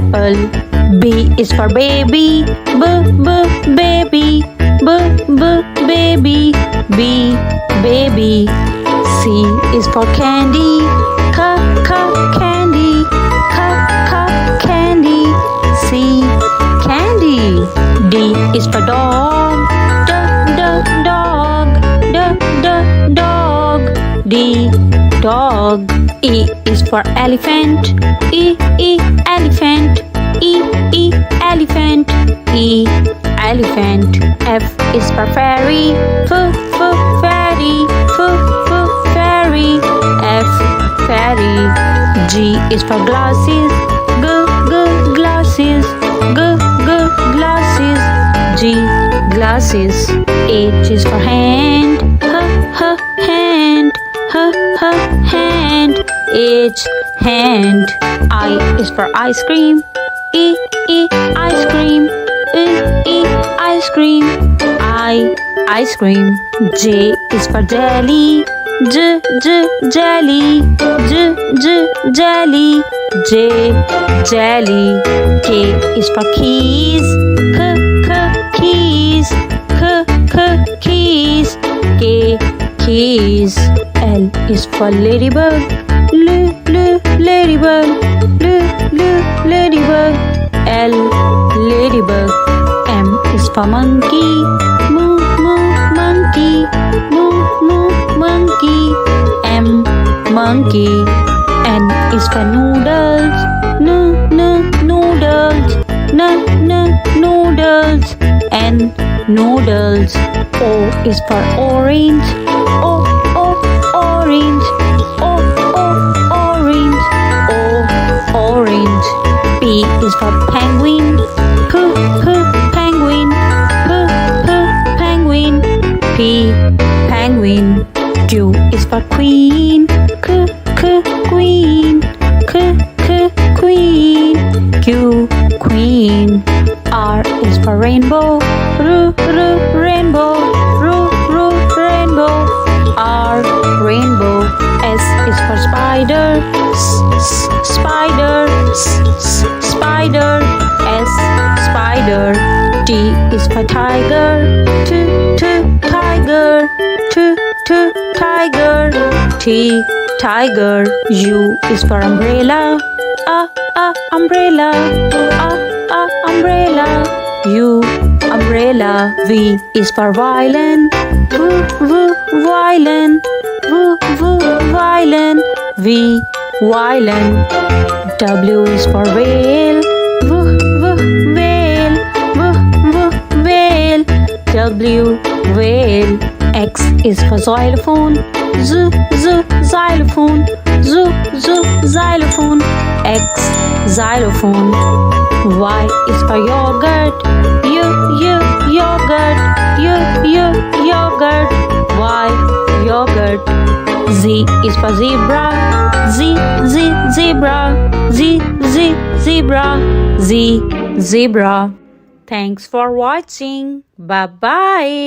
apple. B is for baby. Baby. Baby. B, baby. C is for candy. Candy. Candy. C, candy. D is for dog. Dog. D, dog. E is for elephant. Elephant. Elephant. E, elephant. F is for fairy. Fairy. Fairy. F, fairy. G is for glasses. Glasses. Glasses. G, glasses. H is for hand. Hand. Hand. H, hand. I is for ice cream. Ice cream. Ice cream. Ice cream. J is for jelly. Jelly. Jelly. J, jelly. K is for keys. Keys. Keys. K, keys. L is for ladybug. Ladybug. Ladybug. L, ladybug. M is for monkey. Monkey. Monkey. M, monkey. N is for noodles. Noodles. Noodles. N, noodles. O is for orange. Orange. Orange. O, orange. P is for penguin. Penguin. Penguin. P, penguin. Q is for queen. Queen. Queen. Q, queen. R is for rainbow. Rainbow. Rainbow. R, rainbow. S is for spider. Spider. Spider. S, spider. T is for tiger. Tiger. Tiger. T, tiger. U is for umbrella. Umbrella. Umbrella. U, umbrella. V is for violin. Violin. Violin. V, violin. W is for whale. Whale. Whale. W, whale. X is for xylophone. Xylophone. Xylophone. X, xylophone. Y is for yogurt. Yogurt. Yogurt. Y, yogurt. Z is for zebra. Zebra. Zebra. Z, zebra. Thanks for watching. Bye-bye.